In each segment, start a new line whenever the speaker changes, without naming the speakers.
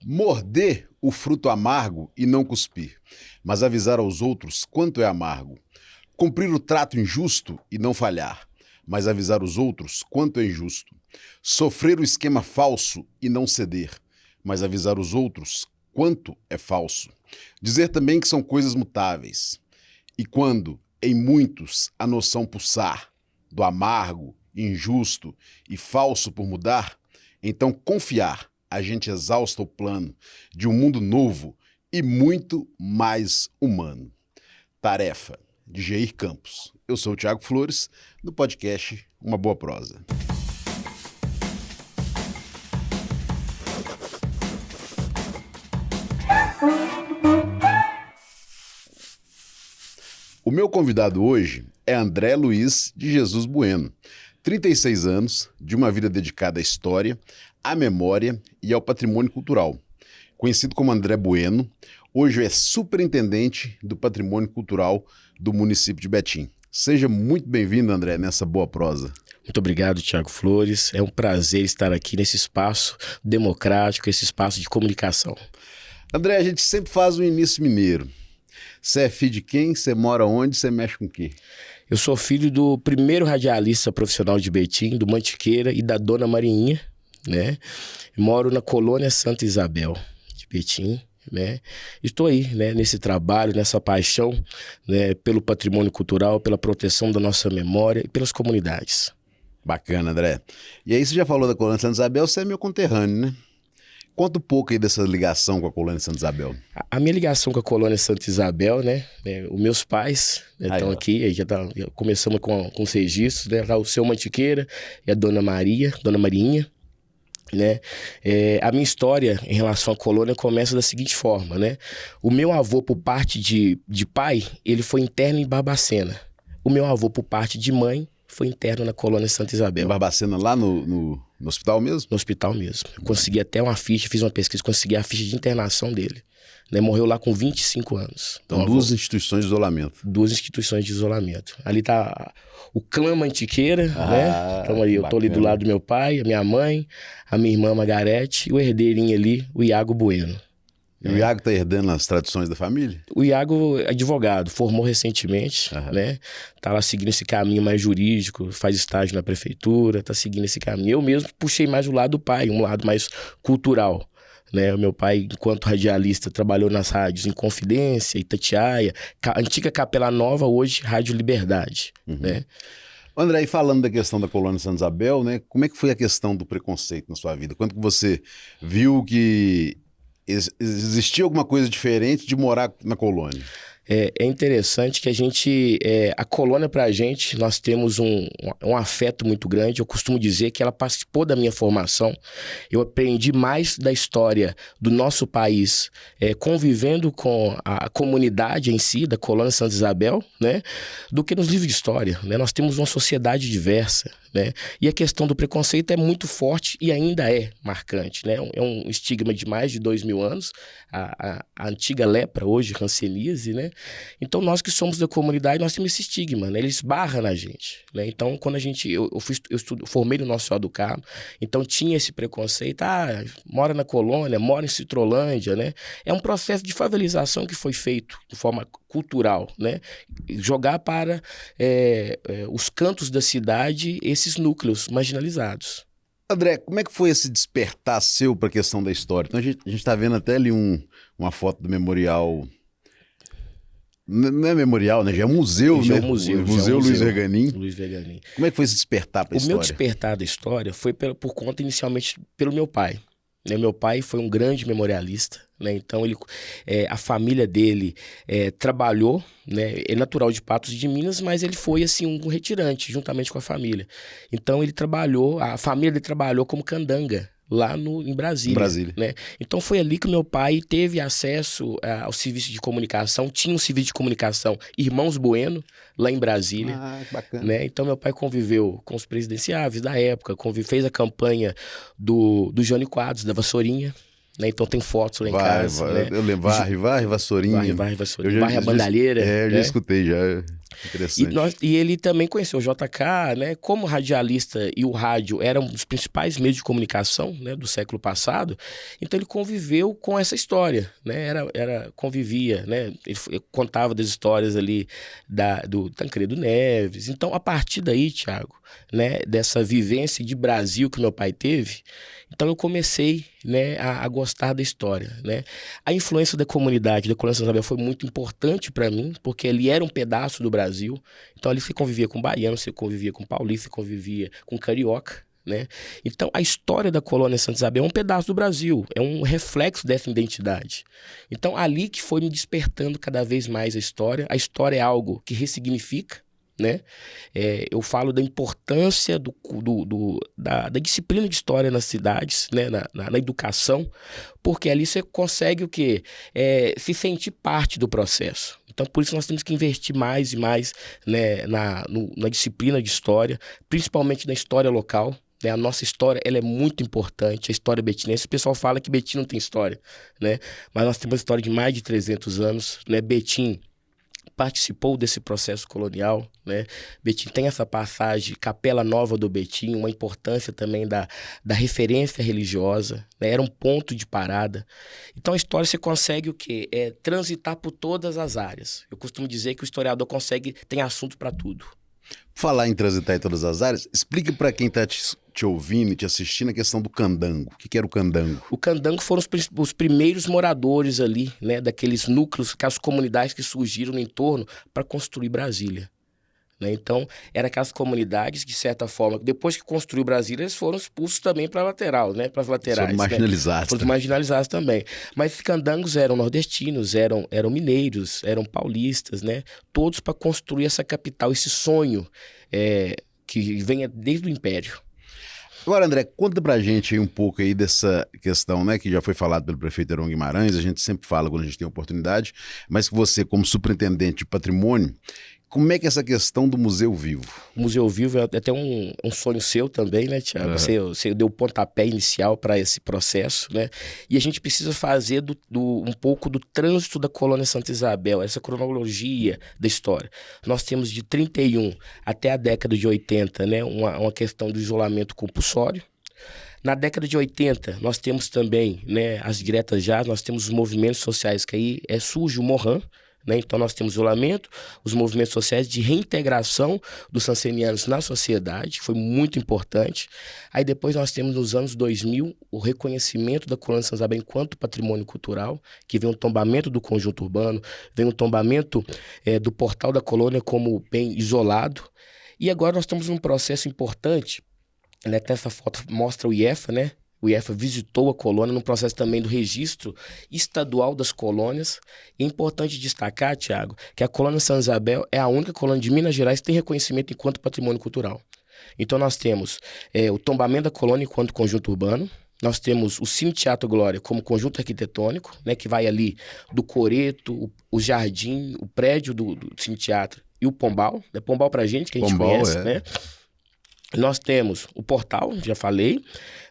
Morder o fruto amargo e não cuspir, mas avisar aos outros quanto é amargo. Cumprir o trato injusto e não falhar, mas avisar os outros quanto é injusto. Sofrer o esquema falso e não ceder, mas avisar os outros quanto é falso. Dizer também que são coisas mutáveis. E quando, em muitos, a noção pulsar do amargo, injusto e falso por mudar, então confiar, a gente exausta o plano de um mundo novo e muito mais humano. Tarefa, de Geir Campos. Eu sou o Thiago Flores, do podcast Uma Boa Prosa. O meu convidado hoje é André Luiz de Jesus Bueno, 36 anos, de uma vida dedicada à história, à memória e ao patrimônio cultural. Conhecido como André Bueno, hoje é superintendente do patrimônio cultural do município de Betim. Seja muito bem-vindo, André, nessa boa prosa.
Muito obrigado, Thiago Flores. É um prazer estar aqui nesse espaço democrático, esse espaço de comunicação.
André, a gente sempre faz um início mineiro. Você é filho de quem? Você mora onde? Você mexe com o quê?
Eu sou filho do primeiro radialista profissional de Betim, do Mantiqueira, e da Dona Marinha, né? Moro na colônia Santa Isabel de Betim, né? Estou aí, né, nesse trabalho, nessa paixão, né, pelo patrimônio cultural, pela proteção da nossa memória e pelas comunidades.
Bacana, André. E aí você já falou da colônia Santa Isabel, você é meu conterrâneo, né? Conta um pouco aí dessa ligação com a colônia Santa Isabel.
A minha ligação com a colônia Santa Isabel, né? Os meus pais estão aqui, aí já começamos com os registros, né? Tá o seu Mantiqueira e a Dona Marinha, né? A minha história em relação à colônia começa da seguinte forma, né? O meu avô, por parte de pai, ele foi interno em Barbacena. O meu avô, por parte de mãe, foi interno na colônia Santa Isabel.
Em Barbacena, lá no hospital mesmo?
No hospital mesmo. Eu consegui até uma ficha, fiz uma pesquisa, consegui a ficha de internação dele. Né? Morreu lá com 25 anos.
Então, duas instituições de isolamento.
Duas instituições de isolamento. Ali tá o clã Mantiqueira, né? Então, ali, eu tô ali do lado do meu pai, a minha mãe, a minha irmã Margarete e o herdeirinho ali, o Iago Bueno.
E o Iago tá herdando as tradições da família?
O Iago é advogado, formou recentemente, né? Tá lá seguindo esse caminho mais jurídico, faz estágio na prefeitura, tá seguindo esse caminho. Eu mesmo puxei mais o lado do pai, um lado mais cultural, né? O meu pai, enquanto radialista, trabalhou nas rádios Inconfidência, Itatiaia, antiga Capela Nova, hoje Rádio Liberdade, né?
André, e falando da questão da colônia Santa Isabel, né? Como é que foi a questão do preconceito na sua vida? Quando que você viu que existia alguma coisa diferente de morar na colônia?
É interessante que a colônia pra gente, nós temos um afeto muito grande. Eu costumo dizer que ela participou da minha formação. Eu aprendi mais da história do nosso país, convivendo com a comunidade em si, da colônia Santa Isabel, né, do que nos livros de história, né? Nós temos uma sociedade diversa, né? E a questão do preconceito é muito forte e ainda é marcante, né? É um estigma de mais de 2000 anos, a antiga lepra, hoje hanseníase, né? Então nós que somos da comunidade, nós temos esse estigma, né? Ele esbarra na gente, né? Então quando eu formei no Nosso Senhor do Carmo, então tinha esse preconceito, mora na colônia, mora em Citrolândia, né? É um processo de favelização que foi feito de forma cultural, né? Jogar para os cantos da cidade esses núcleos marginalizados.
André, como é que foi esse despertar seu para a questão da história? Então a gente está vendo até ali uma foto do memorial. Não é memorial, né? Já é um museu,
já
né?
É um museu,
Museu Luiz Verganin.
Luiz Verganin.
Como é que foi esse despertar para a história?
O meu despertar da história foi por conta, inicialmente, pelo meu pai. Meu pai foi um grande memorialista, né? Então a família dele trabalhou, né? É natural de Patos de Minas, mas ele foi assim um retirante, juntamente com a família. Então a família dele trabalhou como candanga lá em Brasília. Né? Então foi ali que o meu pai teve acesso ao serviço de comunicação, tinha um serviço de comunicação Irmãos Bueno, lá em Brasília.
Que bacana.
Né? Então meu pai conviveu com os presidenciáveis da época, fez a campanha do Jânio Quadros, da Vassourinha. Né? Então tem fotos lá em casa. Né?
Eu lembro, varre, vassourinha.
Varre, vassourinha. Varre a bandalheira.
Eu já escutei já. Interessante.
E ele também conheceu o JK, né? Como radialista e o rádio eram os principais meios de comunicação, né, do século passado, então ele conviveu com essa história, né? Convivia, né? Ele contava das histórias ali do Tancredo Neves. Então, a partir daí, Thiago, né, dessa vivência de Brasil que meu pai teve, então eu comecei, né, a gostar da história, né? A influência da comunidade da Colônia Santa Isabel foi muito importante para mim, porque ele era um pedaço do Brasil. Então ali você convivia com baiano, você convivia com paulista, você convivia com carioca, né? Então a história da Colônia Santa Isabel é um pedaço do Brasil, é um reflexo dessa identidade. Então ali que foi me despertando cada vez mais a história. A história é algo que ressignifica, né? Eu falo da importância da disciplina de história nas cidades, né? Na educação, porque ali você consegue o quê? Se sentir parte do processo. Então, por isso nós temos que investir mais e mais, né, na disciplina de história, principalmente na história local. Né? A nossa história ela é muito importante, a história betinense. O pessoal fala que Betim não tem história, né? Mas nós temos uma história de mais de 300 anos, né? Betim participou desse processo colonial, né? Betim tem essa passagem, Capela Nova do Betim, uma importância também da referência religiosa, né? Era um ponto de parada. Então a história você consegue o quê? Transitar por todas as áreas. Eu costumo dizer que o historiador tem assunto para tudo.
Falar em transitar em todas as áreas, explique para quem está te ouvindo e te assistindo a questão do candango. O que era o candango?
O candango foram os primeiros moradores ali, né, daqueles núcleos, aquelas comunidades que surgiram no entorno para construir Brasília. Né? Então, eram aquelas comunidades, de certa forma, depois que construiu Brasília, eles foram expulsos também para a lateral, né? Para as laterais.
Foram marginalizados.
Né? Foram marginalizados também. Mas esses candangos eram nordestinos, eram mineiros, eram paulistas, né? Todos para construir essa capital, esse sonho que vem desde o Império.
Agora, André, conta pra gente aí um pouco aí dessa questão, né, que já foi falado pelo prefeito Heron Guimarães, a gente sempre fala quando a gente tem oportunidade, mas que você, como superintendente de patrimônio, como é que é essa questão do Museu Vivo?
O Museu Vivo é até um sonho seu também, né, Thiago? Você deu o pontapé inicial para esse processo, né? E a gente precisa fazer um pouco do trânsito da Colônia Santa Isabel, essa cronologia da história. Nós temos de 31 até a década de 80, né, uma questão do isolamento compulsório. Na década de 80, nós temos também, né, as diretas já, nós temos os movimentos sociais que aí surge o Morran, né? Então nós temos isolamento, os movimentos sociais de reintegração dos sansenianos na sociedade, foi muito importante. Aí depois nós temos nos anos 2000 o reconhecimento da Colônia Santa Isabel enquanto patrimônio cultural, que vem um tombamento do conjunto urbano, vem um tombamento do portal da colônia como bem isolado. E agora nós estamos num processo importante, né? Até essa foto mostra o IEFA, né? O IEFA visitou a colônia no processo também do registro estadual das colônias. E é importante destacar, Thiago, que a Colônia Santa Isabel é a única colônia de Minas Gerais que tem reconhecimento enquanto patrimônio cultural. Então nós temos o tombamento da colônia enquanto conjunto urbano, nós temos o Cine Teatro Glória como conjunto arquitetônico, né, que vai ali do coreto, o jardim, o prédio do Cine Teatro e o Pombal. É Pombal pra gente, que a gente conhece, né? Nós temos o portal, já falei.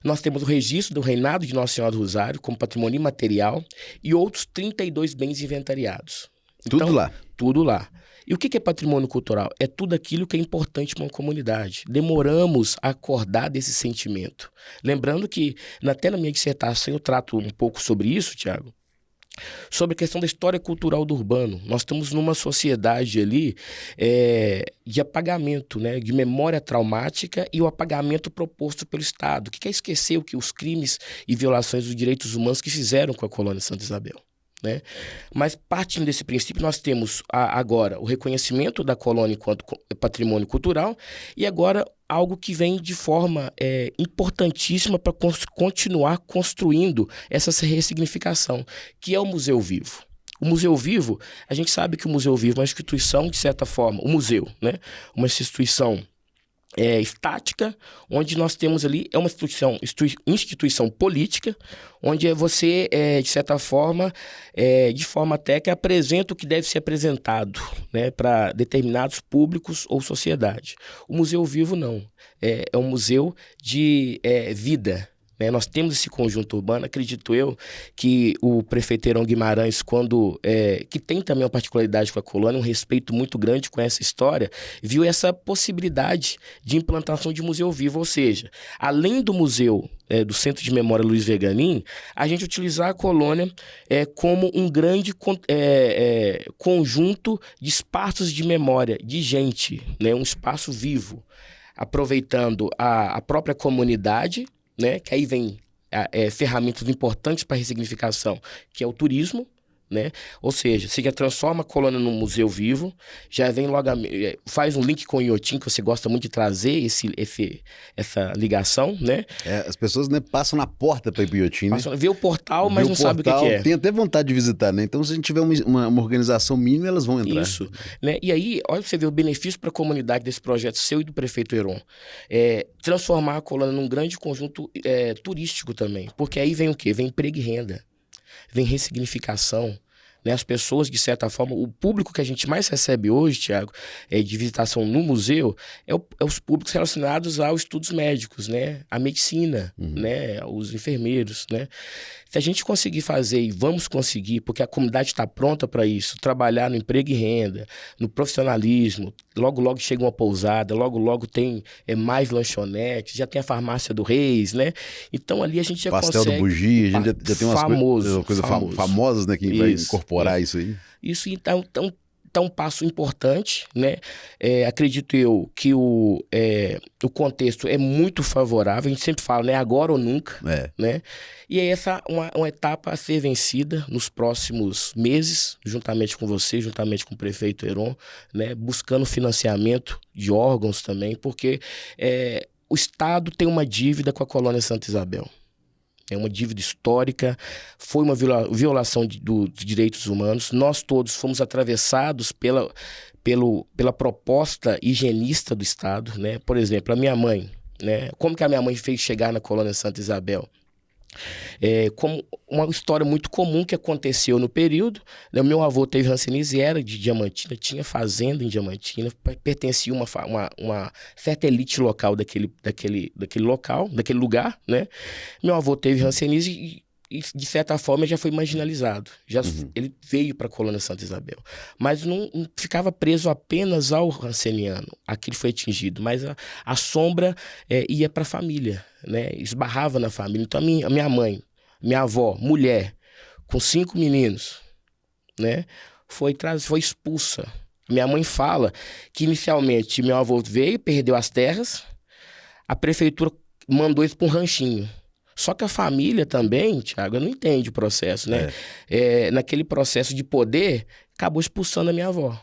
Nós temos o registro do Reinado de Nossa Senhora do Rosário como patrimônio imaterial e outros 32 bens inventariados.
Tudo
então,
lá?
Tudo lá. E o que é patrimônio cultural? É tudo aquilo que é importante para uma comunidade. Demoramos a acordar desse sentimento. Lembrando que, até na minha dissertação, eu trato um pouco sobre isso, Thiago, sobre a questão da história cultural do urbano. Nós estamos numa sociedade ali de apagamento, né, de memória traumática e o apagamento proposto pelo Estado, que quer esquecer os crimes e violações dos direitos humanos que fizeram com a Colônia Santa Isabel. Né? Mas partindo desse princípio, nós temos agora o reconhecimento da colônia enquanto patrimônio cultural e agora algo que vem de forma importantíssima para continuar construindo essa ressignificação, que é o Museu Vivo. O Museu Vivo, a gente sabe que o Museu Vivo é uma instituição, de certa forma, o museu, né? Uma instituição estática, onde nós temos ali, é uma instituição política, onde você, de certa forma, de forma técnica, apresenta o que deve ser apresentado, né, para determinados públicos ou sociedade. O Museu Vivo não, é um museu de vida, né? Nós temos esse conjunto urbano, acredito eu, que o prefeito Heron Guimarães, que tem também uma particularidade com a colônia, um respeito muito grande com essa história, viu essa possibilidade de implantação de museu vivo, ou seja, além do museu do Centro de Memória Luiz Veganin, a gente utilizar a colônia como um grande conjunto de espaços de memória, de gente, né? Um espaço vivo, aproveitando a própria comunidade, né? Que aí vem ferramentas importantes para a ressignificação, que é o turismo, né? Ou seja, você já transforma a colônia num museu vivo, já vem logo faz um link com o Inhotim, que você gosta muito de trazer essa ligação, né?
As pessoas, né, passam na porta para ir pro Inhotim, né?
Vê o portal, mas não sabe o que é.
Tem até vontade de visitar, né? Então, se a gente tiver uma organização mínima, elas vão entrar.
Isso, né? E aí, olha, você vê o benefício para a comunidade desse projeto seu e do prefeito Heron. Transformar a colônia num grande conjunto turístico também. Porque aí vem o quê? Vem emprego e renda. Vem ressignificação, né? As pessoas, de certa forma, o público que a gente mais recebe hoje, Thiago, de visitação no museu, é os públicos relacionados aos estudos médicos, né? A medicina, né? Os enfermeiros, né? Se a gente conseguir fazer, e vamos conseguir, porque a comunidade está pronta para isso, trabalhar no emprego e renda, no profissionalismo, logo logo chega uma pousada, logo logo tem mais lanchonetes, já tem a farmácia do Reis, né? Então ali a gente já
Pastel
consegue...
do Bugi, a gente já tem umas coisas famosas, né? Que vai incorporar isso aí.
Isso, então um passo importante, né? Acredito eu que o contexto é muito favorável, a gente sempre fala, né? Agora ou nunca, né? E é essa uma etapa a ser vencida nos próximos meses, juntamente com você, juntamente com o prefeito Heron, né? Buscando financiamento de órgãos também, porque o Estado tem uma dívida com a colônia Santa Isabel. É uma dívida histórica, foi uma violação dos direitos humanos. Nós todos fomos atravessados pela proposta higienista do Estado, né? Por exemplo, a minha mãe, né? Como que a minha mãe fez chegar na colônia Santa Isabel? Como uma história muito comum que aconteceu no período, né? O meu avô teve hanseníase, era de Diamantina, tinha fazenda em Diamantina, pertencia a uma certa elite local daquele lugar, né? Meu avô teve hanseníase e de certa forma já foi marginalizado. Ele veio para a colônia Santa Isabel, mas não ficava preso apenas ao hanseniano, aquele foi atingido, mas a sombra ia para a família, né? Esbarrava na família. Então a minha mãe, minha avó, mulher, com 5 meninos, né? Foi expulsa. Minha mãe fala que inicialmente meu avô veio, perdeu as terras, a prefeitura mandou isso para um ranchinho. Só que a família também, Thiago, não entende o processo, né? Naquele processo de poder, acabou expulsando a minha avó.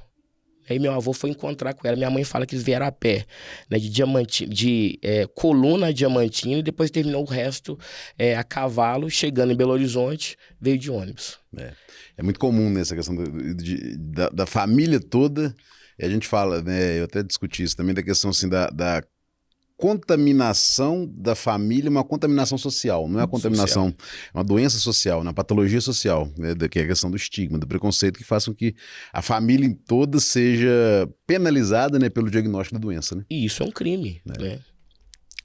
Aí meu avô foi encontrar com ela. Minha mãe fala que eles vieram a pé, né? De Coluna a Diamantina, e depois terminou o resto a cavalo, chegando em Belo Horizonte, veio de ônibus.
É muito comum nessa questão da família toda, e a gente fala, né? Eu até discuti isso também, da questão assim da contaminação da família, uma contaminação social, não é uma contaminação, é uma doença social, uma patologia social, né, que é a questão do estigma, do preconceito, que faz com que a família em toda seja penalizada, né, pelo diagnóstico da doença, né?
E isso é um crime, né?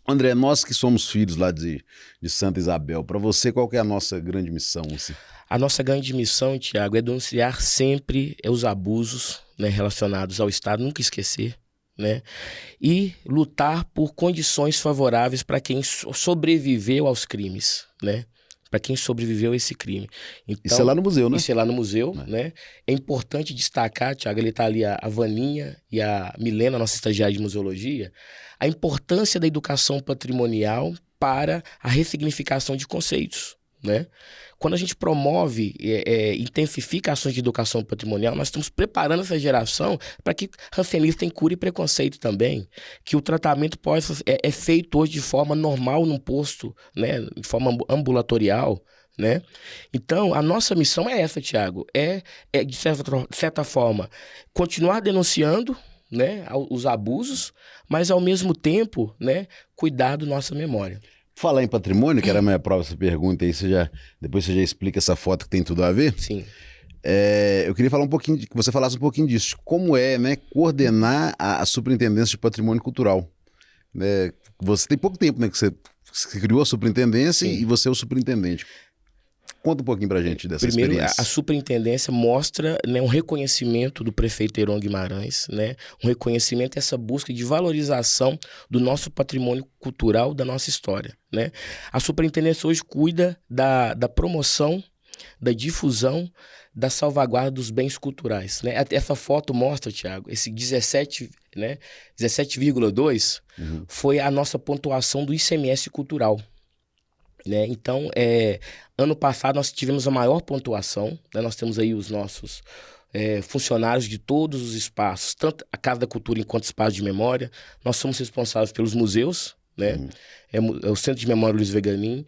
André, nós que somos filhos lá de Santa Isabel, para você, qual que é a nossa grande missão? Assim?
A nossa grande missão, Thiago, é denunciar sempre os abusos, né, relacionados ao Estado, nunca esquecer, né? E lutar por condições favoráveis para quem sobreviveu aos crimes, né? Para quem sobreviveu a esse crime. Então,
isso é lá no museu, né?
Isso é lá no museu, né? É importante destacar, Thiago, ele está ali, a Vaninha e a Milena, nossa estagiária de museologia, a importância da educação patrimonial para a ressignificação de conceitos, né? Quando a gente promove, intensifica ações de educação patrimonial, nós estamos preparando essa geração para que hanseníase tenha cura e preconceito também, que o tratamento é feito hoje de forma normal num posto, né, de forma ambulatorial, né? Então, a nossa missão é essa, Thiago, de certa forma, continuar denunciando, né, os abusos, mas ao mesmo tempo, né, cuidar da nossa memória.
Falar em patrimônio, que era a minha prova essa pergunta, aí depois você já explica essa foto que tem tudo a ver.
Sim.
Eu queria falar um pouquinho, que você falasse um pouquinho disso, como né, coordenar a Superintendência de Patrimônio Cultural. né? Você tem pouco tempo, né, que você criou a superintendência e você é o superintendente. Conta um pouquinho pra gente dessa
Primeiro,
experiência.
a superintendência mostra, né, um reconhecimento do prefeito Heron Guimarães, né, um reconhecimento, essa busca de valorização do nosso patrimônio cultural, da nossa história, né? A superintendência hoje cuida da promoção, da difusão, da salvaguarda dos bens culturais, né? Essa foto mostra, Thiago, esse 17, né, 17,2 foi a nossa pontuação do ICMS cultural, né? Então, ano passado nós tivemos a maior pontuação, né? Nós temos aí os nossos funcionários de todos os espaços, tanto a Casa da Cultura enquanto espaço de memória. Nós somos responsáveis pelos museus, né? É o Centro de Memória Luiz Veganin,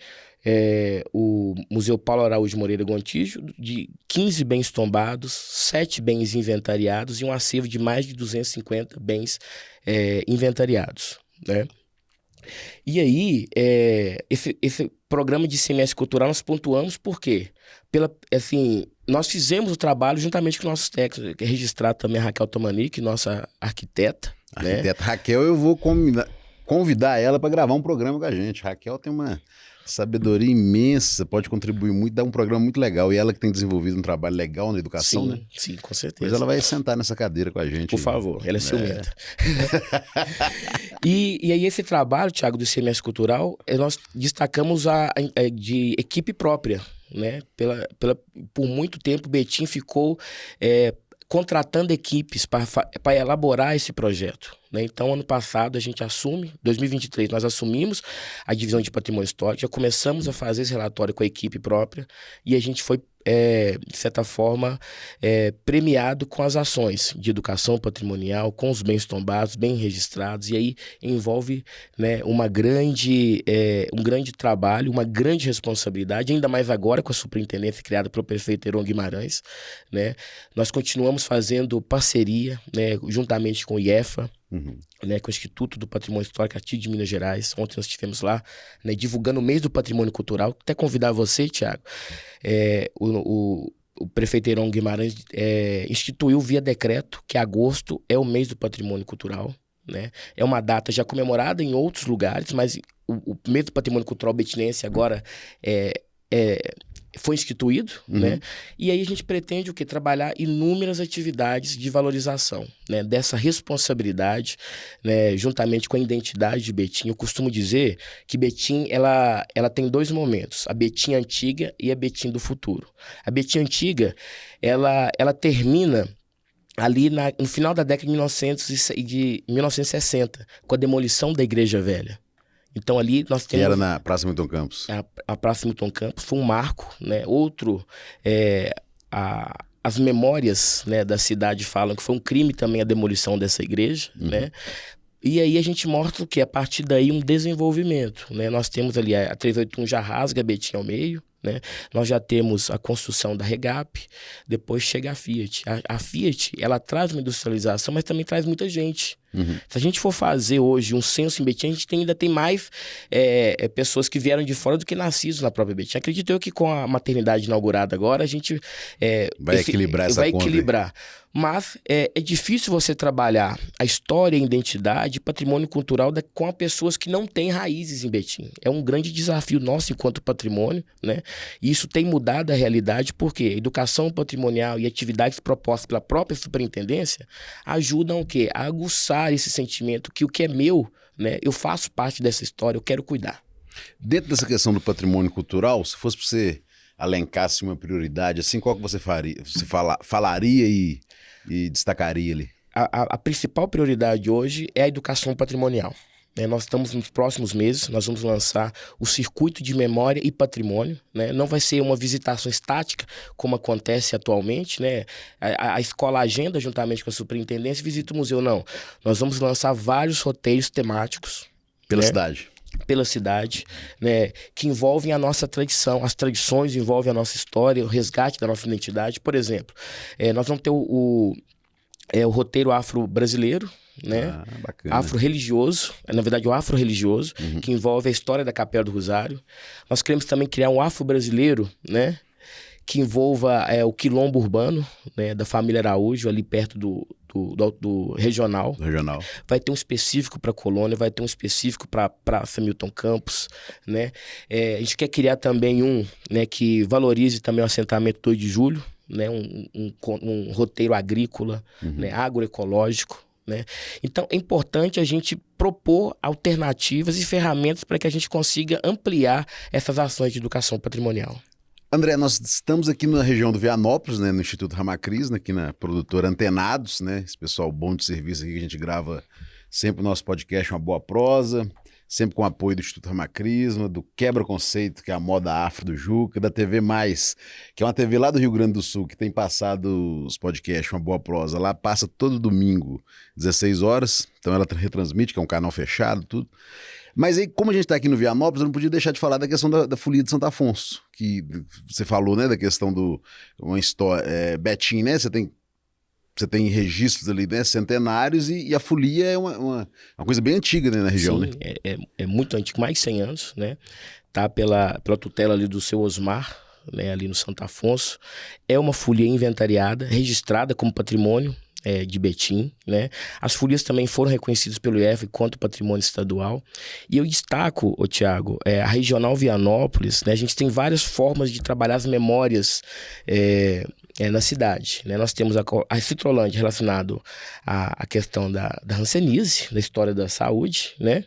o Museu Paulo Araújo Moreira Gontijo, de 15 bens tombados, 7 bens inventariados e um acervo de mais de 250 bens inventariados, né? E aí, esse programa de ICMS cultural nós pontuamos por quê? Nós fizemos o trabalho juntamente com nossos técnicos, registrado também a Raquel Tomanic, nossa arquiteta.
Arquiteta, né? Raquel, eu vou convidar ela para gravar um programa com a gente. Raquel tem uma sabedoria imensa, pode contribuir muito, dá um programa muito legal. E ela que tem desenvolvido um trabalho legal na educação,
sim,
né?
Sim, com certeza.
Pois ela vai sentar nessa cadeira com a gente.
Por favor, ela é ciumenta. E aí esse trabalho, Thiago, do ICMS Cultural, nós destacamos de equipe própria, né? Por muito tempo, o Betim ficou contratando equipes para elaborar esse projeto, né? Então, ano passado, a gente assume, 2023, nós assumimos a divisão de patrimônio histórico, já começamos a fazer esse relatório com a equipe própria e a gente foi, de certa forma, premiado com as ações de educação patrimonial, com os bens tombados, bem registrados, e aí envolve, né, um grande trabalho, uma grande responsabilidade, ainda mais agora com a superintendência criada pelo prefeito Heron Guimarães, né? Nós continuamos fazendo parceria, né, juntamente com o IEFA, né, com o Instituto do Patrimônio Histórico aqui de Minas Gerais. Ontem nós estivemos lá, né, divulgando o mês do patrimônio cultural. Até convidar você, Thiago, o prefeito Heron Guimarães instituiu via decreto que agosto é o mês do patrimônio cultural, né? É uma data já comemorada em outros lugares, mas o mês do patrimônio cultural betinense agora foi instituído, né? E aí a gente pretende o quê? Trabalhar inúmeras atividades de valorização, né, dessa responsabilidade, né, juntamente com a identidade de Betim. Eu costumo dizer que Betim, ela tem dois momentos, a Betim antiga e a Betim do futuro. A Betim antiga, ela termina ali no final da década de 1960, com a demolição da Igreja Velha. Então ali nós temos...
Que era na Praça Milton Campos.
A Praça Milton Campos foi um marco, né? As memórias, né, da cidade falam que foi um crime também a demolição dessa igreja, né? E aí a gente mostra o que? A partir daí um desenvolvimento, né? Nós temos ali a 381 já rasga Betim ao meio, né? Nós já temos a construção da Regap, depois chega a Fiat. A Fiat, ela traz uma industrialização, mas também traz muita gente. Se a gente for fazer hoje um censo em Betim, a gente ainda tem mais pessoas que vieram de fora do que nascidos na própria Betim. Acredito eu que com a maternidade inaugurada agora, a gente
vai equilibrar essa conta.
Vai equilibrar. Mas é difícil você trabalhar a história, a identidade, patrimônio cultural com pessoas que não têm raízes em Betim. É um grande desafio nosso enquanto patrimônio, né? E isso tem mudado a realidade porque a educação patrimonial e atividades propostas pela própria superintendência ajudam o quê? A aguçar esse sentimento que o que é meu, né? Eu faço parte dessa história, eu quero cuidar.
Dentro dessa questão do patrimônio cultural, se fosse para você elencasse uma prioridade, assim, qual que você faria? Você falaria e destacaria ali?
A principal prioridade hoje é a educação patrimonial. Nós estamos nos próximos meses, nós vamos lançar o circuito de memória e patrimônio, né? Não vai ser uma visitação estática, como acontece atualmente, né? A escola agenda, juntamente com a superintendência, visita o museu, não. Nós vamos lançar vários roteiros temáticos.
Pela
né?
cidade.
Pela cidade, né? Que envolvem a nossa tradição, as tradições envolvem a nossa história, o resgate da nossa identidade. Por exemplo, nós vamos ter o roteiro afro-brasileiro, né?
Bacana.
Afro-religioso, na verdade o afro-religioso, que envolve a história da Capela do Rosário. Nós queremos também criar um afro-brasileiro, né? que envolva o quilombo urbano, né, da família Araújo, ali perto do regional.
Regional.
Vai ter um específico para Colônia, vai ter um específico para Praça Milton Campos, né? A gente quer criar também né, que valorize também o assentamento 2 de julho, né? Um roteiro agrícola, né, agroecológico, né? Então, é importante a gente propor alternativas e ferramentas para que a gente consiga ampliar essas ações de educação patrimonial.
André, nós estamos aqui na região do Vianópolis, né, no Instituto Ramacris, aqui na produtora Antenados, né, esse pessoal bom de serviço aqui que a gente grava sempre o nosso podcast Uma Boa Prosa, sempre com o apoio do Instituto Ramacris, do Quebra Conceito, que é a moda afro do Juca, da TV Mais, que é uma TV lá do Rio Grande do Sul, que tem passado os podcasts Uma Boa Prosa, lá passa todo domingo, 16 horas, então ela retransmite, que é um canal fechado, tudo. Mas aí, como a gente está aqui no Vianópolis, eu não podia deixar de falar da questão da Folia de Santo Afonso, que você falou, né, da questão uma história, Betim, né, você tem registros ali, né, centenários, e a folia é uma coisa bem antiga, né, na região.
Sim, né? É muito antigo, mais de 100 anos, né, tá pela tutela ali do seu Osmar, né, ali no Santo Afonso. É uma folia inventariada, registrada como patrimônio de Betim, né? As folias também foram reconhecidas pelo IEF quanto patrimônio estadual. E eu destaco, Tiago, a Regional Vianópolis, né? A gente tem várias formas de trabalhar as memórias na cidade, né? Nós temos a Citrolândia relacionado à questão da hanseníase, da história da saúde, né?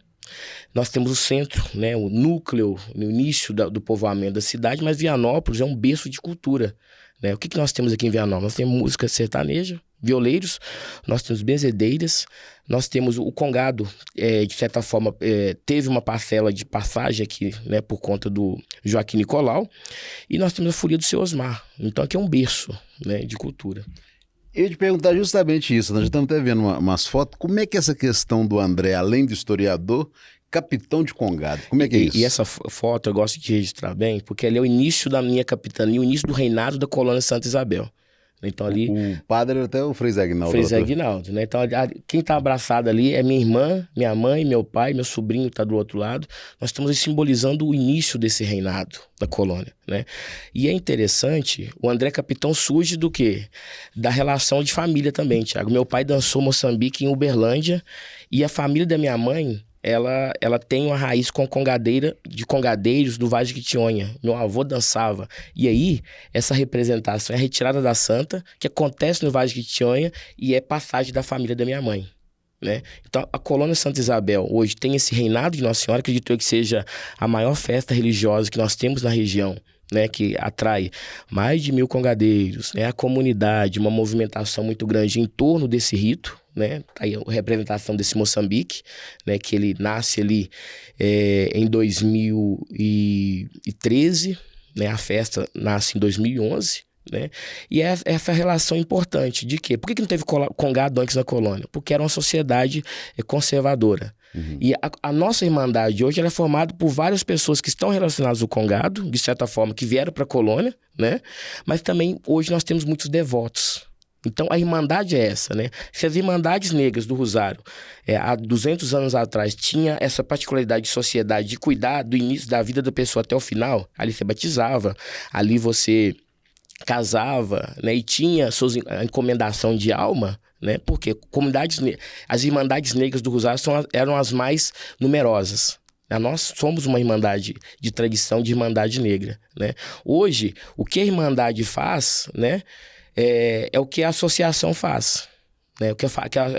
Nós temos o centro, né, o núcleo, no início do povoamento da cidade, mas Vianópolis é um berço de cultura, né? O que nós temos aqui em Vianópolis? Nós temos música sertaneja, violeiros, nós temos benzedeiras, nós temos o congado, de certa forma, teve uma parcela de passagem aqui, né, por conta do Joaquim Nicolau, e nós temos a folia do seu Osmar. Então aqui é um berço, né, de cultura.
Eu ia te perguntar justamente isso, nós já estamos até vendo umas fotos, como é que é essa questão do André, além de historiador, capitão de congado, como é que é isso?
E essa foto eu gosto de registrar bem, porque ali é o início da minha capitania, o início do reinado da colônia Santa Isabel. Então ali...
O padre era até o Frei Zé Aguinaldo.
Frei Zé Aguinaldo, né? Então quem está abraçado ali é minha irmã, minha mãe, meu pai, meu sobrinho está do outro lado. Nós estamos simbolizando o início desse reinado da colônia, né? E é interessante, o André Capitão surge do quê? Da relação de família também, Tiago. Meu pai dançou Moçambique em Uberlândia e a família da minha mãe, ela tem uma raiz com de congadeiros do Vale de Quitionha. Meu avô dançava. E aí, essa representação é a retirada da santa, que acontece no Vale de Quitionha e é passagem da família da minha mãe, né? Então, a colônia Santa Isabel hoje tem esse reinado de Nossa Senhora, acredito eu que seja a maior festa religiosa que nós temos na região, né, que atrai mais de 1.000 congadeiros, né, a comunidade, uma movimentação muito grande em torno desse rito, né, aí a representação desse Moçambique, né, que ele nasce ali em 2013, né, a festa nasce em 2011, né, e essa relação importante de quê? Por que não teve congado antes na colônia? Porque era uma sociedade conservadora. Uhum. E a nossa Irmandade hoje ela é formada por várias pessoas que estão relacionadas ao congado, de certa forma, que vieram para a colônia, né? Mas também hoje nós temos muitos devotos. Então a Irmandade é essa, né? Se as Irmandades Negras do Rosário, há 200 anos atrás, tinha essa particularidade de sociedade de cuidar do início da vida da pessoa até o final, ali você batizava, ali você casava, né? E tinha a encomendação de alma, né? Porque as Irmandades Negras do Rosário eram as mais numerosas. Nós somos uma irmandade de tradição de Irmandade Negra, né? Hoje, o que a Irmandade faz, né, é o que a associação faz. Né? O que a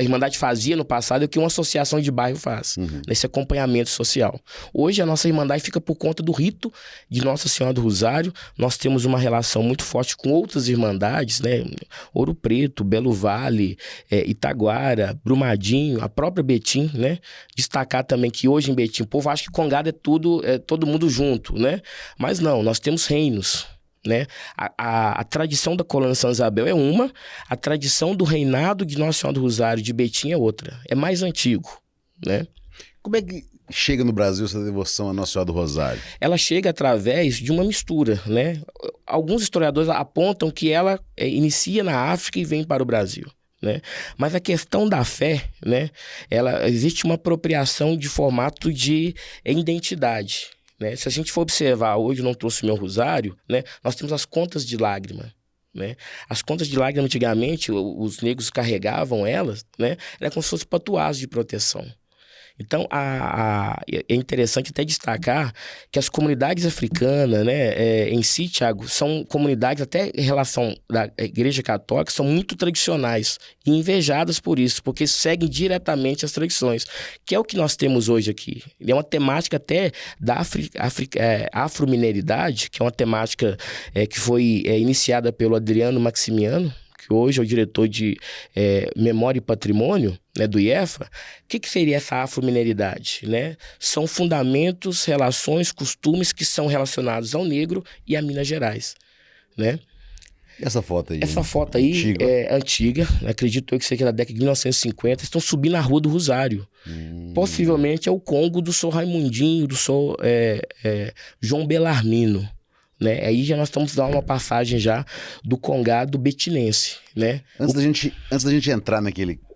Irmandade fazia no passado é o que uma associação de bairro faz, nesse acompanhamento social. Hoje a nossa Irmandade fica por conta do rito de Nossa Senhora do Rosário. Nós temos uma relação muito forte com outras Irmandades, né? Ouro Preto, Belo Vale, Itaguara, Brumadinho, a própria Betim, né? Destacar também que hoje em Betim, o povo acha que congado é todo mundo junto, né? Mas não, nós temos reinos. Né? A tradição da colônia Santa Isabel é uma, a tradição do reinado de Nossa Senhora do Rosário de Betim é outra, é mais antigo, né?
Como é que chega no Brasil essa devoção a Nossa Senhora do Rosário?
Ela chega através de uma mistura, né? Alguns historiadores apontam que ela inicia na África e vem para o Brasil, né? Mas a questão da fé, né? Existe uma apropriação de formato de identidade. né? Se a gente for observar, hoje eu não trouxe meu rosário, né? Nós temos as contas de lágrima. Né? As contas de lágrima, antigamente, os negros carregavam elas, né? Era como se fosse patuás de proteção. Então, é interessante até destacar que as comunidades africanas, né, em si, Thiago, são comunidades, até em relação da Igreja Católica, são muito tradicionais e invejadas por isso, porque seguem diretamente as tradições, que é o que nós temos hoje aqui. É uma temática até da afromineridade, que é uma temática que foi iniciada pelo Adriano Maximiano, que hoje é o diretor de Memória e Patrimônio, né, do IEFA. O que seria essa afromineridade? Né? São fundamentos, relações, costumes que são relacionados ao negro e a Minas Gerais. Né?
Essa foto aí?
Essa foto aí é antiga, acredito eu que seja da década de 1950. Estão subindo a Rua do Rosário. Possivelmente é o Congo do Sr. Raimundinho, do Sr. João Belarmino. Né? Aí já nós estamos dando uma passagem já do Congado betinense, né?
Antes da gente entrar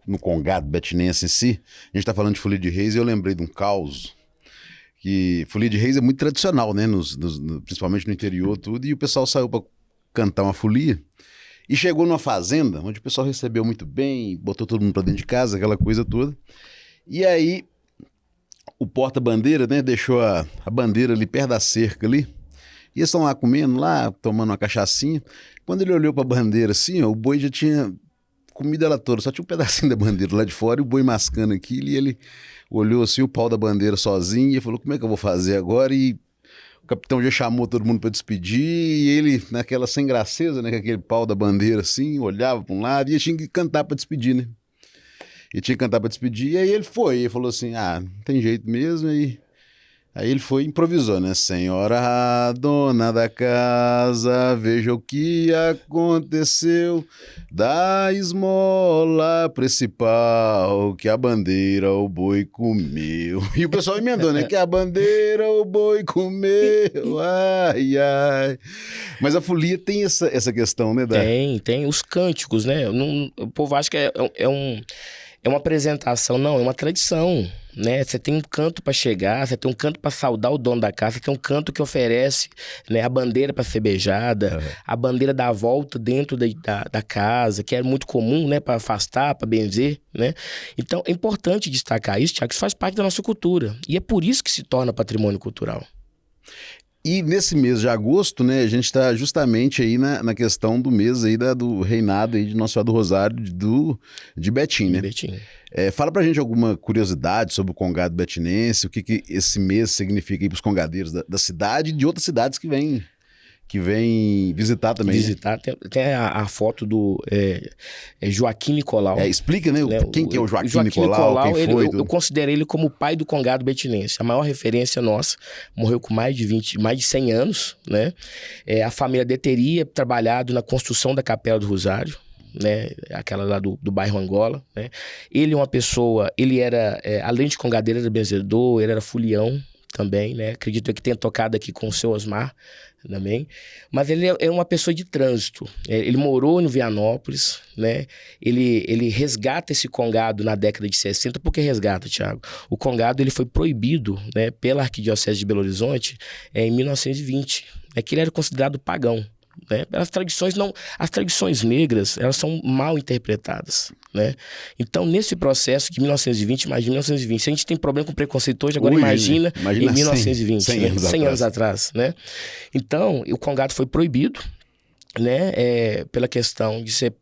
no Congado betinense em si, a gente tá falando de folia de reis e eu lembrei de um caos, que folia de reis é muito tradicional, né? Principalmente no interior tudo, e o pessoal saiu para cantar uma folia e chegou numa fazenda onde o pessoal recebeu muito bem, botou todo mundo para dentro de casa, aquela coisa toda, e aí o porta-bandeira, né, deixou a bandeira ali perto da cerca ali. E eles estão lá comendo, lá, tomando uma cachaçinha. Quando ele olhou pra bandeira assim, ó, o boi já tinha comido ela toda. Só tinha um pedacinho da bandeira lá de fora e o boi mascando aquilo. E ele olhou assim o pau da bandeira sozinho e falou, como é que eu vou fazer agora? E o capitão já chamou todo mundo pra despedir. E ele, naquela sem graceza, né, com aquele pau da bandeira assim, olhava pra um lado e tinha que cantar pra despedir, né? E tinha que cantar pra despedir. E aí ele falou assim, não tem jeito mesmo. Aí ele foi e improvisou, né? Senhora dona da casa, veja o que aconteceu. Dá esmola pra esse pau, que a bandeira o boi comeu. E o pessoal emendou, né? Que a bandeira o boi comeu, ai, ai. Mas a folia tem essa questão, né?
Tem os cânticos, né? O povo acha que é uma apresentação, não, é uma tradição, né? Você tem um canto para chegar, você tem um canto para saudar o dono da casa, você tem um canto que oferece, né, a bandeira para ser beijada, a bandeira dá a volta dentro da casa, que é muito comum, né, para afastar, para benzer, né? Então é importante destacar isso, Thiago, isso faz parte da nossa cultura e é por isso que se torna patrimônio cultural.
E nesse mês de agosto, né, a gente está justamente aí na questão do mês aí do reinado aí de Nossa Senhora do Rosário de Betim, né?
Betim.
Fala pra gente alguma curiosidade sobre o Congado betinense, o que esse mês significa aí pros congadeiros da cidade e de outras cidades que vêm visitar também.
Visitar, né? Tem a foto do Joaquim Nicolau.
Explica, né? Quem que é o Joaquim Nicolau? Quem foi?
Eu considero ele como o pai do Congado betinense. A maior referência nossa. Morreu com mais de 100 anos, né? A família dele teria trabalhado na construção da Capela do Rosário, né? Aquela lá do bairro Angola, né? Ele é uma pessoa, ele era, além de congadeiro, era benzedor, ele era folião também, né? Acredito que tenha tocado aqui com o seu Osmar também, mas ele é uma pessoa de trânsito. Ele morou no Vianópolis, né? Ele resgata esse congado na década de 60. Por que resgata, Thiago? O congado ele foi proibido, né, pela Arquidiocese de Belo Horizonte em 1920, que ele era considerado pagão. Né? As tradições negras, elas são mal interpretadas, né? Então, nesse processo de 1920, imagina 1920, se a gente tem problema com preconceito hoje, agora imagina em 1920, 100 anos atrás, né? Então, o congado foi proibido, né? Pela questão de ser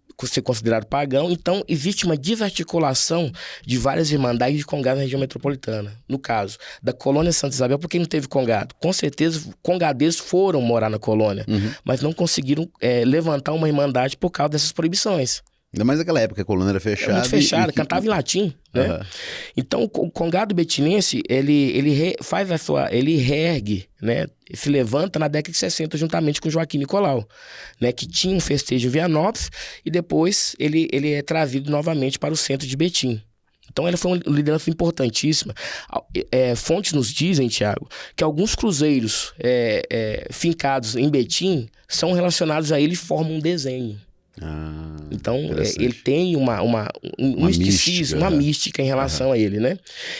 considerado pagão. Então, existe uma desarticulação de várias irmandades de congado na região metropolitana. No caso, da colônia Santa Isabel, porque não teve congado? Com certeza, congadeiros foram morar na colônia, mas não conseguiram levantar uma irmandade por causa dessas proibições.
Ainda mais naquela época, a colônia era fechada.
Muito fechada, cantava em latim, né? Então, o congado betinense, ele reergue, né? Se levanta na década de 60, juntamente com Joaquim Nicolau, né? Que tinha um festejo em Vianópolis e depois ele é trazido novamente para o centro de Betim. Então, ela foi uma liderança importantíssima. Fontes nos dizem, Thiago, que alguns cruzeiros fincados em Betim são relacionados a ele e formam um desenho. Então, ele tem um misticismo, uma mística em relação a ele, né?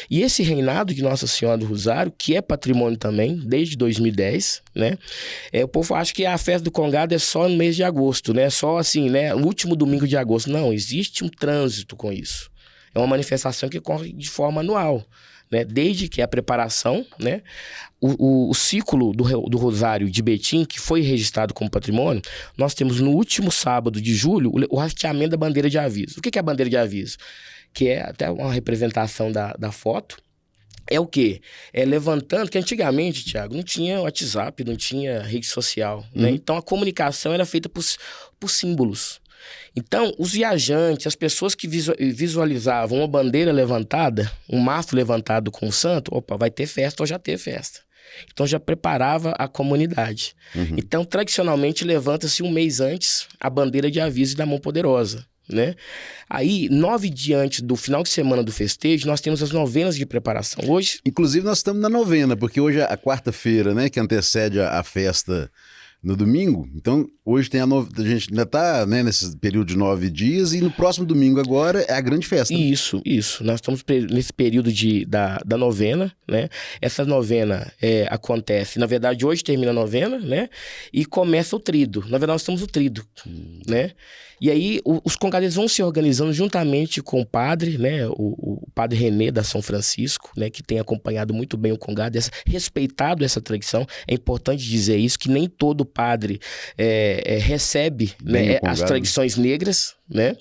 E esse reinado de Nossa Senhora do Rosário, que é patrimônio também, desde 2010, né? O povo acha que a festa do Congado é só no mês de agosto, né? Só assim, né? O último domingo de agosto. Não, existe um trânsito com isso. É uma manifestação que ocorre de forma anual, né? Desde que a preparação, né? O ciclo do Rosário de Betim, que foi registrado como patrimônio, nós temos no último sábado de julho o hasteamento da bandeira de aviso. O que é a bandeira de aviso? Que é até uma representação da foto. É o quê? É levantando, que antigamente, Thiago, não tinha WhatsApp, não tinha rede social, né? Então a comunicação era feita por símbolos. Então, os viajantes, as pessoas que visualizavam uma bandeira levantada, um mastro levantado com o santo, opa, vai ter festa ou já teve festa. Então, já preparava a comunidade. Então, tradicionalmente, levanta-se um mês antes a bandeira de aviso da mão poderosa, né? Aí, 9 dias antes do final de semana do festejo, nós temos as novenas de preparação. Hoje...
Inclusive, nós estamos na novena, porque hoje é a quarta-feira, né, que antecede a festa... No domingo, então hoje tem a gente ainda está, né, nesse período de 9 dias e no próximo domingo agora é a grande festa.
Isso. Nós estamos nesse período da novena, né? Essa novena acontece, na verdade hoje termina a novena, né? E começa o trido. Na verdade nós temos o trido, né? E aí os congadeiros vão se organizando juntamente com o padre, né? O padre René da São Francisco, né? Que tem acompanhado muito bem o congado, respeitado essa tradição. É importante dizer isso, que nem todo padre recebe, né, as tradições negras, né?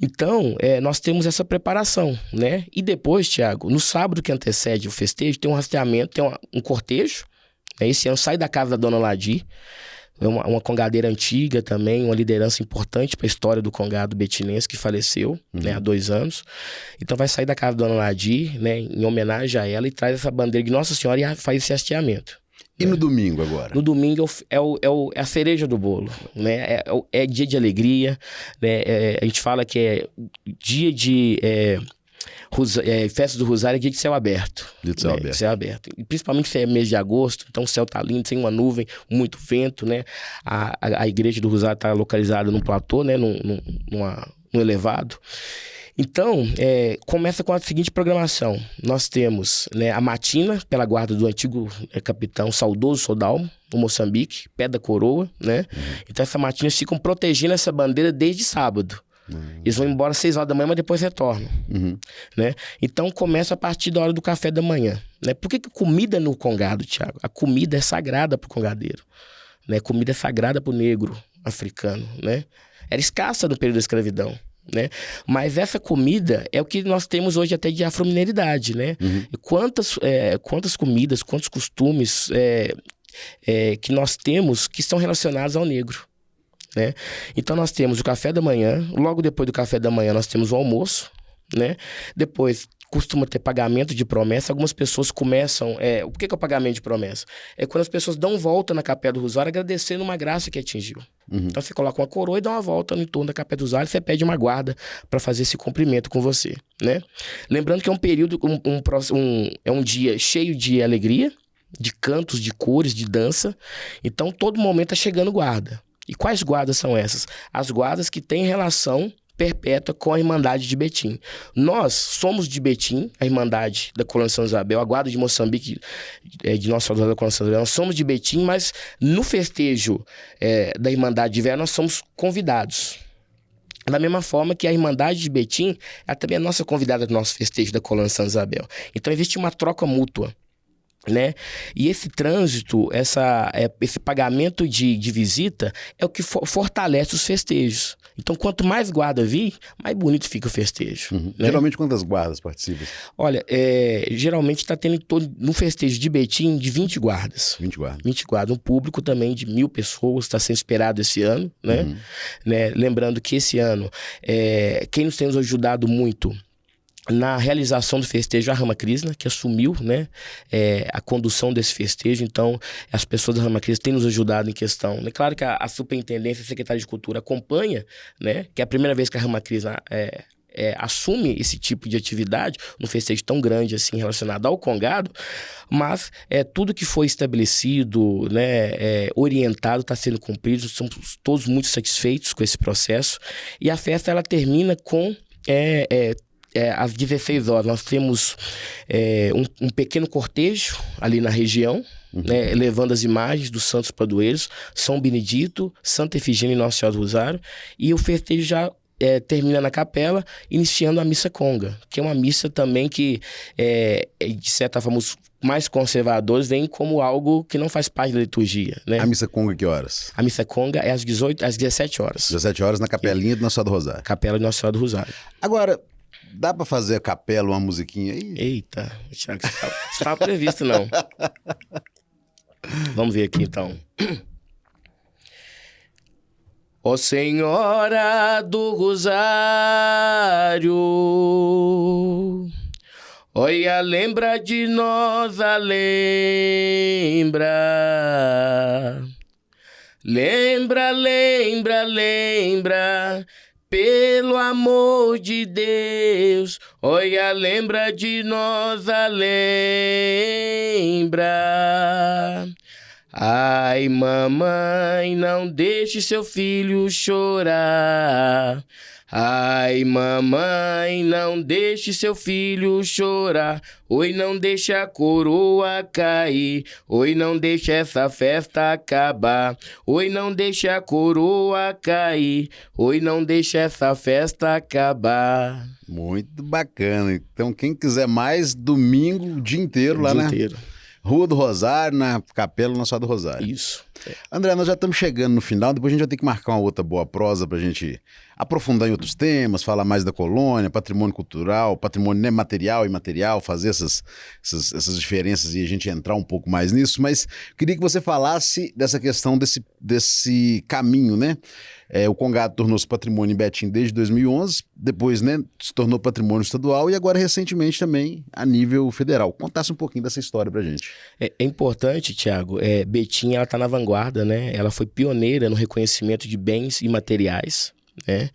Então, nós temos essa preparação, né? E depois, Thiago, no sábado que antecede o festejo, tem um rastreamento, tem um cortejo, né? Esse ano sai da casa da Dona Ladi, uma congadeira antiga também, uma liderança importante para a história do congado betinense, que faleceu, né, há 2 anos. Então vai sair da casa da Dona Ladi, né, em homenagem a ela, e traz essa bandeira de Nossa Senhora e faz esse hasteamento.
E no domingo agora?
No domingo é a cereja do bolo, né? É dia de alegria, né? A gente fala que é dia de... festa do Rosário é dia de céu aberto.
Dia de céu aberto.
Céu aberto. E principalmente se é mês de agosto, então o céu tá lindo, sem uma nuvem, muito vento, né? A igreja do Rosário está localizada num platô, né? Num elevado. Então, começa com a seguinte programação. Nós temos, né, a matina, pela guarda do antigo capitão saudoso Sodalmo, no Moçambique, pé da coroa, né? Então, essa matina eles ficam protegendo essa bandeira desde sábado. Eles vão embora às 6 horas da manhã, mas depois retornam, né? Então, começa a partir da hora do café da manhã, né? Por que comida no congado, Thiago? A comida é sagrada para o congadeiro, né? A comida é sagrada para o negro africano, né? Era escassa no período da escravidão, né? Mas essa comida é o que nós temos hoje até de afromineridade, né? E quantas comidas, quantos costumes que nós temos que estão relacionados ao negro, né? Então nós temos o café da manhã, logo depois do café da manhã nós temos o almoço, né? Depois costuma ter pagamento de promessa. Algumas pessoas começam... o que é o pagamento de promessa? É quando as pessoas dão volta na Capela do Rosário agradecendo uma graça que atingiu. Então você coloca uma coroa e dá uma volta em torno da Capela do Rosário e você pede uma guarda para fazer esse cumprimento com você, né? Lembrando que é um período, é um dia cheio de alegria, de cantos, de cores, de dança. Então todo momento tá chegando guarda. E quais guardas são essas? As guardas que têm relação perpétua com a Irmandade de Betim. Nós somos de Betim, a Irmandade da Colônia São Isabel, a Guarda de Moçambique, de Nossa Senhora da Colônia São Isabel, nós somos de Betim, mas no festejo da Irmandade de Vera nós somos convidados. Da mesma forma que a Irmandade de Betim é também a nossa convidada do nosso festejo da Colônia São Isabel. Então existe uma troca mútua, né? E esse trânsito, esse pagamento de visita é o que fortalece os festejos. Então, quanto mais guarda vir, mais bonito fica o festejo. Né?
Geralmente, quantas guardas participam?
Olha, geralmente está tendo no festejo de Betim de 20 guardas.
20 guardas.
20 guardas. Um público também de 1.000 pessoas está sendo esperado esse ano, né? Lembrando que esse ano, quem nos tem nos ajudado muito na realização do festejo, a Rama Krishna, que assumiu, né, a condução desse festejo. Então, as pessoas da Rama Krishna têm nos ajudado em questão. É claro que a Superintendência, a Secretaria de Cultura acompanha, né, que é a primeira vez que a Rama Krishna assume esse tipo de atividade, um festejo tão grande assim relacionado ao Congado, mas tudo que foi estabelecido, né, orientado, está sendo cumprido, somos todos muito satisfeitos com esse processo, e a festa ela termina com... às 16 horas, nós temos um pequeno cortejo ali na região, né, levando as imagens dos santos padroeiros, São Benedito, Santa Efigênia e Nossa Senhora do Rosário, e o festejo já termina na capela, iniciando a missa conga, que é uma missa também que, de certa forma, os mais conservadores veem como algo que não faz parte da liturgia, né?
A missa conga que horas?
A missa conga é às 17 horas.
17 horas na capelinha de Nossa Senhora do Rosário.
Capela de Nossa Senhora do Rosário.
Agora, dá pra fazer a capela, uma musiquinha aí?
Eita, Thiago, isso estava previsto, não. Vamos ver aqui, então. Ó Senhora do Rosário, olha, lembra de nós, lembra. Lembra, lembra, lembra, pelo amor de Deus, olha, lembra de nós, lembra. Ai, mamãe, não deixe seu filho chorar. Ai, mamãe, não deixe seu filho chorar. Oi, não deixe a coroa cair. Oi, não deixe essa festa acabar. Oi, não deixe a coroa cair. Oi, não deixe essa festa acabar.
Muito bacana. Então, quem quiser mais, domingo, o dia inteiro lá, né? Rua do Rosário, na Capela Nossa Senhora do Rosário.
Isso.
André, nós já estamos chegando no final, depois a gente vai ter que marcar uma outra boa prosa para a gente aprofundar em outros temas, falar mais da colônia, patrimônio cultural, patrimônio, né, material e imaterial, fazer essas diferenças e a gente entrar um pouco mais nisso, mas queria que você falasse dessa questão desse caminho, né? O Congado tornou-se patrimônio em Betim desde 2011, depois, né, se tornou patrimônio estadual e agora recentemente também a nível federal. Contasse um pouquinho dessa história pra gente.
É importante, Thiago, Betim ela está na vanguarda, né? Ela foi pioneira no reconhecimento de bens imateriais, né?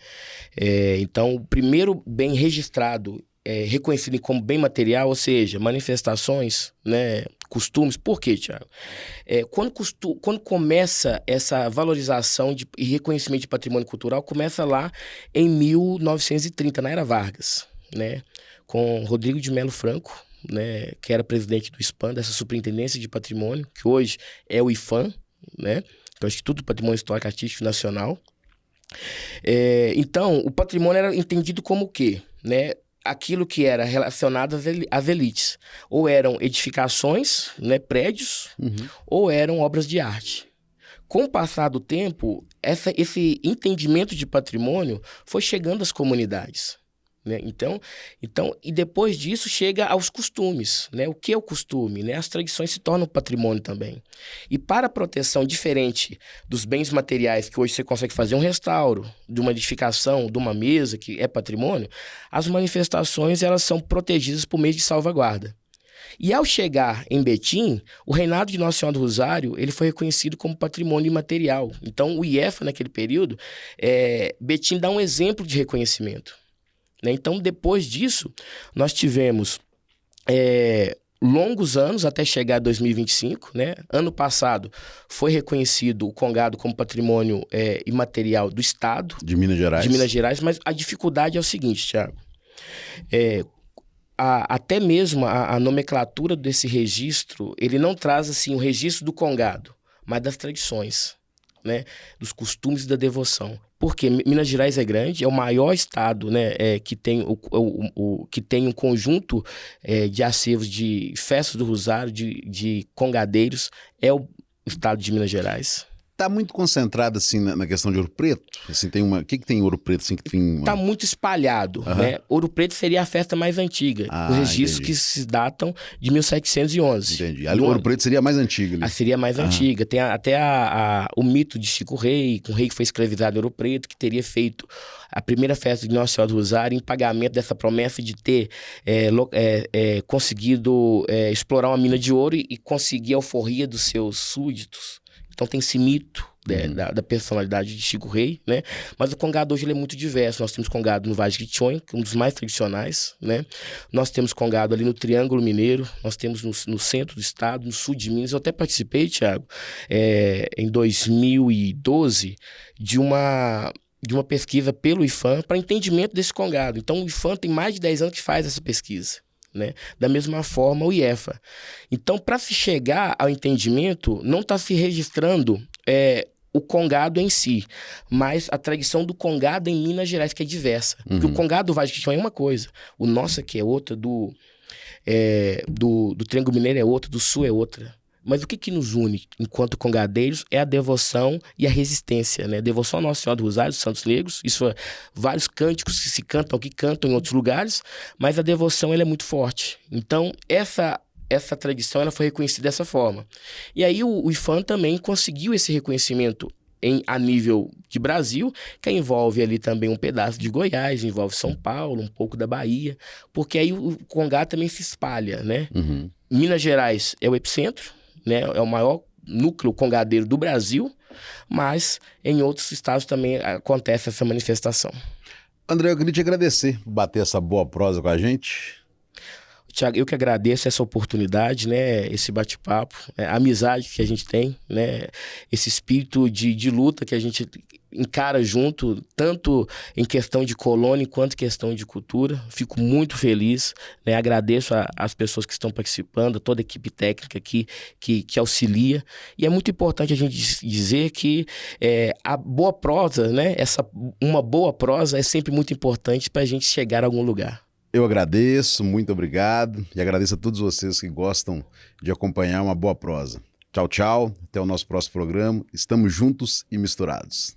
Então, o primeiro bem registrado, reconhecido como bem material, ou seja, manifestações, né, costumes. Por quê, Thiago? Quando começa essa valorização e reconhecimento de patrimônio cultural, começa lá em 1930, na Era Vargas, né, com Rodrigo de Melo Franco, né, que era presidente do ISPAM, dessa Superintendência de Patrimônio, que hoje é o IFAM, né, que é o Instituto do Patrimônio Histórico Artístico Nacional. Então, o patrimônio era entendido como o quê? Né? Aquilo que era relacionado às elites. Ou eram edificações, né, prédios, ou eram obras de arte. Com o passar do tempo, esse entendimento de patrimônio foi chegando às comunidades, né? Então, e depois disso chega aos costumes, né? O que é o costume? Né? As tradições se tornam patrimônio também. E para a proteção diferente dos bens materiais, que hoje você consegue fazer um restauro, de uma edificação, de uma mesa, que é patrimônio, as manifestações elas são protegidas por meio de salvaguarda. E ao chegar em Betim, o reinado de Nossa Senhora do Rosário ele foi reconhecido como patrimônio imaterial. Então, o IEFA, naquele período, Betim dá um exemplo de reconhecimento. Então, depois disso, nós tivemos longos anos até chegar a 2025. Né? Ano passado foi reconhecido o Congado como patrimônio imaterial do Estado.
De Minas Gerais.
De Minas Gerais, mas a dificuldade é o seguinte, Thiago. Até mesmo a nomenclatura desse registro, ele não traz assim, o registro do Congado, mas das tradições, né? Dos costumes e da devoção. Porque Minas Gerais é grande, é o maior estado, né, que tem que tem um conjunto de acervos de festas do Rosário, de congadeiros, é o estado de Minas Gerais.
Tá muito concentrado, assim, na questão de Ouro Preto? Assim, tem uma... O que tem em Ouro Preto, assim, que tem...
Tá muito espalhado, né? Ouro Preto seria a festa mais antiga. Os registros que se datam de 1711.
Entendi. Ouro Preto seria a mais antiga. Ali.
Seria a mais antiga. Tem até o mito de Chico Rei, um rei que foi escravizado em Ouro Preto, que teria feito a primeira festa de Nossa Senhora do Rosário em pagamento dessa promessa de ter conseguido explorar uma mina de ouro e conseguir a alforria dos seus súditos. Então tem esse mito da personalidade de Chico Rei, né? Mas o congado hoje ele é muito diverso. Nós temos congado no Vale de Quitonha, que é um dos mais tradicionais, né? Nós temos congado ali no Triângulo Mineiro, nós temos no centro do estado, no sul de Minas. Eu até participei, Thiago, em 2012, de uma pesquisa pelo IPHAN para entendimento desse congado. Então o IPHAN tem mais de 10 anos que faz essa pesquisa. Né? Da mesma forma o IEFA. Então, para se chegar ao entendimento, não está se registrando o congado em si, mas a tradição do congado em Minas Gerais, que é diversa. Porque o congado do Vale do Quitonha é uma coisa, o nosso aqui é outra, do Triângulo Mineiro é outra, do Sul é outra. Mas o que nos une enquanto congadeiros é a devoção e a resistência, né? Devoção a Nossa Senhora do Rosário, dos Santos Negros, isso é vários cânticos que se cantam aqui, cantam em outros lugares, mas a devoção ela é muito forte. Então, essa tradição ela foi reconhecida dessa forma. E aí o IPHAN também conseguiu esse reconhecimento a nível de Brasil, que envolve ali também um pedaço de Goiás, envolve São Paulo, um pouco da Bahia, porque aí o congado também se espalha, né? Minas Gerais é o epicentro, né? É o maior núcleo congadeiro do Brasil, mas em outros estados também acontece essa manifestação.
André, eu queria te agradecer por bater essa boa prosa com a gente.
Tiago, eu que agradeço essa oportunidade, né, esse bate-papo, a amizade que a gente tem, né, esse espírito de luta que a gente encara junto, tanto em questão de colônia quanto em questão de cultura. Fico muito feliz, né, agradeço as pessoas que estão participando, toda a equipe técnica que auxilia. E é muito importante a gente dizer que a boa prosa, né, uma boa prosa é sempre muito importante para a gente chegar a algum lugar.
Eu agradeço, muito obrigado, e agradeço a todos vocês que gostam de acompanhar uma boa prosa. Tchau, tchau, até o nosso próximo programa. Estamos juntos e misturados.